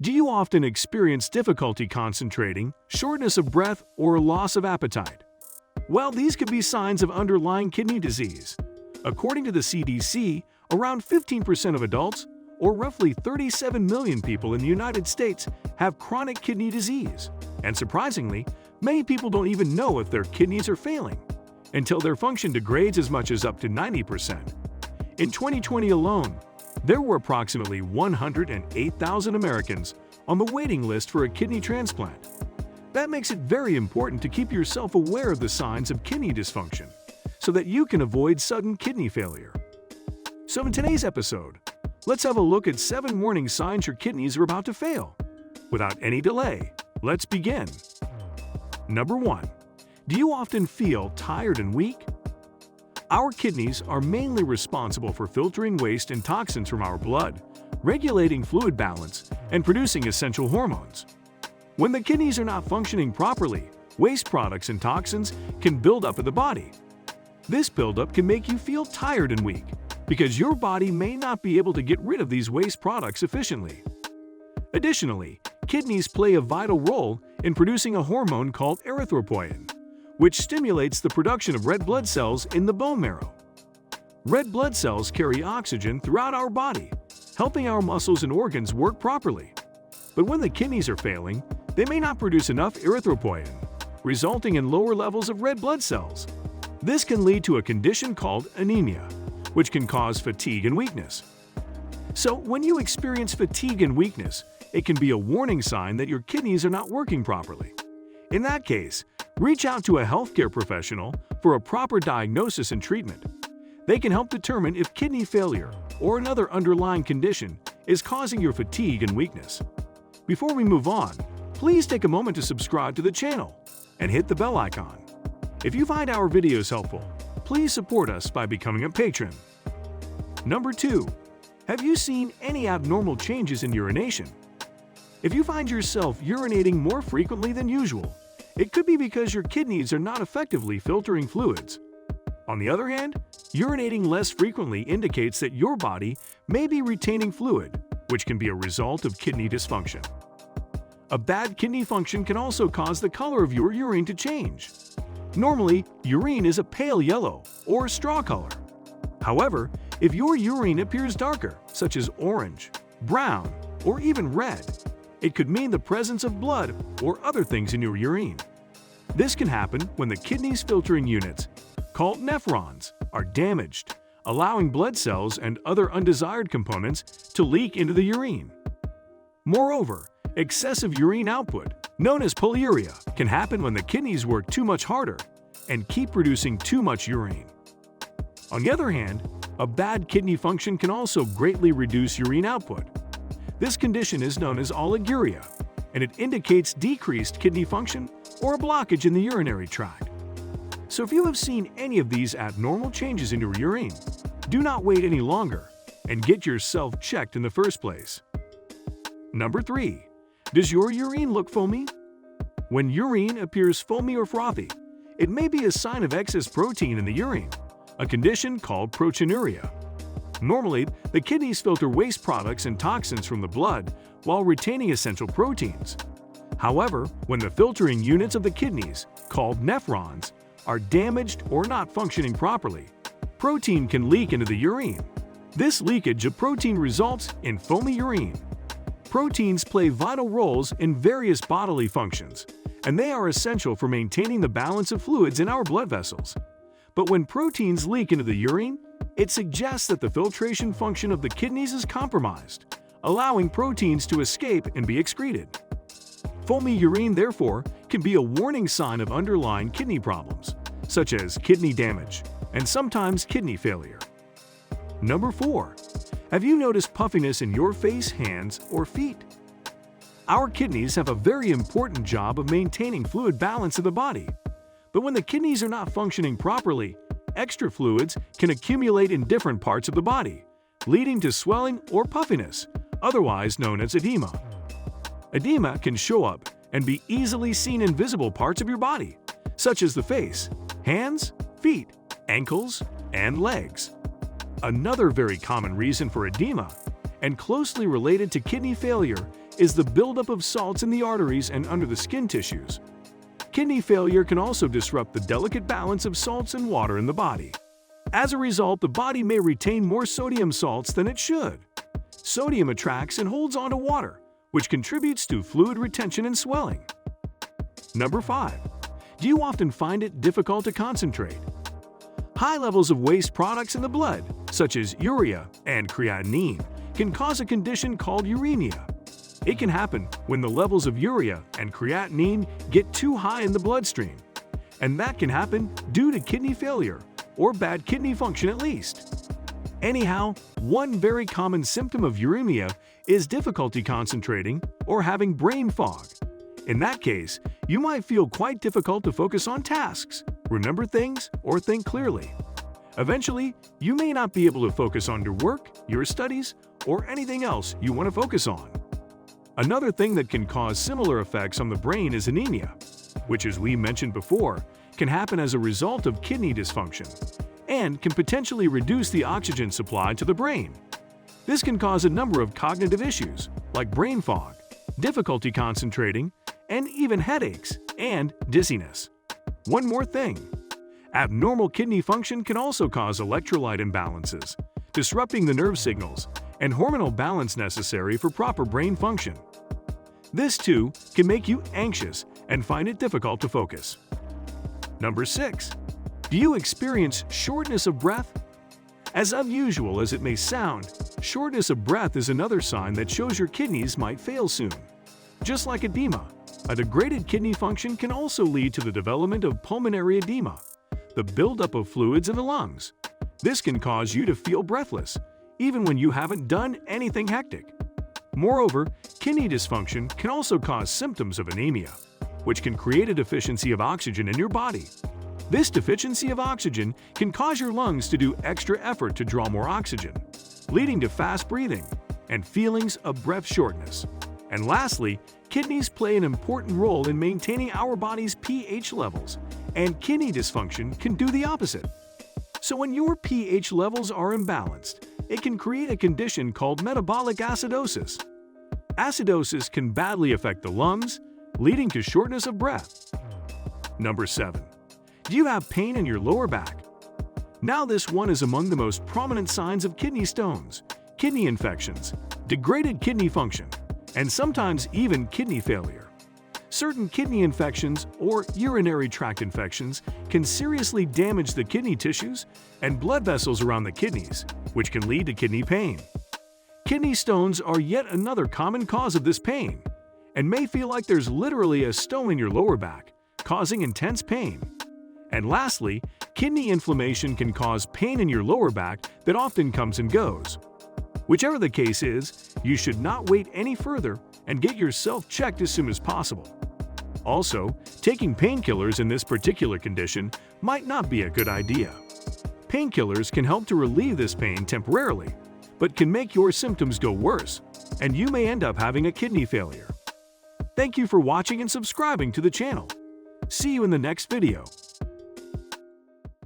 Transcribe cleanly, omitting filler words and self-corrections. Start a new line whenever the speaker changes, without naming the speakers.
Do you often experience difficulty concentrating, shortness of breath, or loss of appetite? Well, these could be signs of underlying kidney disease. According to the CDC, around 15% of adults, or roughly 37 million people in the United States, have chronic kidney disease. And surprisingly, many people don't even know if their kidneys are failing until their function degrades as much as up to 90%. In 2020 alone, there were approximately 108,000 Americans on the waiting list for a kidney transplant. That makes it very important to keep yourself aware of the signs of kidney dysfunction so that you can avoid sudden kidney failure. So in today's episode, let's have a look at 7 warning signs your kidneys are about to fail. Without any delay, let's begin. Number 1. Do you often feel tired and weak? Our kidneys are mainly responsible for filtering waste and toxins from our blood, regulating fluid balance, and producing essential hormones. When the kidneys are not functioning properly, waste products and toxins can build up in the body. This buildup can make you feel tired and weak because your body may not be able to get rid of these waste products efficiently. Additionally, kidneys play a vital role in producing a hormone called erythropoietin, which stimulates the production of red blood cells in the bone marrow. Red blood cells carry oxygen throughout our body, helping our muscles and organs work properly. But when the kidneys are failing, they may not produce enough erythropoietin, resulting in lower levels of red blood cells. This can lead to a condition called anemia, which can cause fatigue and weakness. So when you experience fatigue and weakness, it can be a warning sign that your kidneys are not working properly. In that case, reach out to a healthcare professional for a proper diagnosis and treatment. They can help determine if kidney failure or another underlying condition is causing your fatigue and weakness. Before we move on, please take a moment to subscribe to the channel and hit the bell icon. If you find our videos helpful, please support us by becoming a patron. Number 2. Have you seen any abnormal changes in urination? If you find yourself urinating more frequently than usual, it could be because your kidneys are not effectively filtering fluids. On the other hand, urinating less frequently indicates that your body may be retaining fluid, which can be a result of kidney dysfunction. A bad kidney function can also cause the color of your urine to change. Normally, urine is a pale yellow or straw color. However, if your urine appears darker, such as orange, brown, or even red, it could mean the presence of blood or other things in your urine. This can happen when the kidney's filtering units, called nephrons, are damaged, allowing blood cells and other undesired components to leak into the urine. Moreover, excessive urine output, known as polyuria, can happen when the kidneys work too much harder and keep producing too much urine. On the other hand, a bad kidney function can also greatly reduce urine output. This condition is known as oliguria, and it indicates decreased kidney function or a blockage in the urinary tract. So if you have seen any of these abnormal changes in your urine, do not wait any longer and get yourself checked in the first place. Number 3. Does your urine look foamy? When urine appears foamy or frothy, it may be a sign of excess protein in the urine, a condition called proteinuria. Normally, the kidneys filter waste products and toxins from the blood while retaining essential proteins. However, when the filtering units of the kidneys, called nephrons, are damaged or not functioning properly, protein can leak into the urine. This leakage of protein results in foamy urine. Proteins play vital roles in various bodily functions, and they are essential for maintaining the balance of fluids in our blood vessels. But when proteins leak into the urine, it suggests that the filtration function of the kidneys is compromised, allowing proteins to escape and be excreted. Foamy urine, therefore, can be a warning sign of underlying kidney problems, such as kidney damage and sometimes kidney failure. Number 4. Have you noticed puffiness in your face, hands, or feet? Our kidneys have a very important job of maintaining fluid balance in the body. But when the kidneys are not functioning properly, extra fluids can accumulate in different parts of the body, leading to swelling or puffiness, otherwise known as edema. Edema can show up and be easily seen in visible parts of your body, such as the face, hands, feet, ankles, and legs. Another very common reason for edema, and closely related to kidney failure, is the buildup of salts in the arteries and under the skin tissues. Kidney failure can also disrupt the delicate balance of salts and water in the body. As a result, the body may retain more sodium salts than it should. Sodium attracts and holds onto water, which contributes to fluid retention and swelling. Number 5. Do you often find it difficult to concentrate? High levels of waste products in the blood, such as urea and creatinine, can cause a condition called uremia. It can happen when the levels of urea and creatinine get too high in the bloodstream, and that can happen due to kidney failure or bad kidney function at least. Anyhow, one very common symptom of uremia is difficulty concentrating or having brain fog. In that case, you might feel quite difficult to focus on tasks, remember things, or think clearly. Eventually, you may not be able to focus on your work, your studies, or anything else you want to focus on. Another thing that can cause similar effects on the brain is anemia, which, as we mentioned before, can happen as a result of kidney dysfunction and can potentially reduce the oxygen supply to the brain. This can cause a number of cognitive issues like brain fog, difficulty concentrating, and even headaches and dizziness. One more thing. Abnormal kidney function can also cause electrolyte imbalances, disrupting the nerve signals and hormonal balance necessary for proper brain function. This too can make you anxious and find it difficult to focus. Number 6. Do you experience shortness of breath? As unusual as it may sound, shortness of breath is another sign that shows your kidneys might fail soon. Just like edema, a degraded kidney function can also lead to the development of pulmonary edema, the buildup of fluids in the lungs. This can cause you to feel breathless, even when you haven't done anything hectic. Moreover, kidney dysfunction can also cause symptoms of anemia, which can create a deficiency of oxygen in your body. This deficiency of oxygen can cause your lungs to do extra effort to draw more oxygen, leading to fast breathing and feelings of breath shortness. And lastly, kidneys play an important role in maintaining our body's pH levels, and kidney dysfunction can do the opposite. So when your pH levels are imbalanced, it can create a condition called metabolic acidosis. Acidosis can badly affect the lungs, leading to shortness of breath. Number 7. Do you have pain in your lower back? Now this one is among the most prominent signs of kidney stones, kidney infections, degraded kidney function, and sometimes even kidney failure. Certain kidney infections or urinary tract infections can seriously damage the kidney tissues and blood vessels around the kidneys, which can lead to kidney pain. Kidney stones are yet another common cause of this pain, and may feel like there's literally a stone in your lower back, causing intense pain. And lastly, kidney inflammation can cause pain in your lower back that often comes and goes. Whichever the case is, you should not wait any further and get yourself checked as soon as possible. Also, taking painkillers in this particular condition might not be a good idea. Painkillers can help to relieve this pain temporarily, but can make your symptoms go worse, and you may end up having a kidney failure. Thank you for watching and subscribing to the channel. See you in the next video.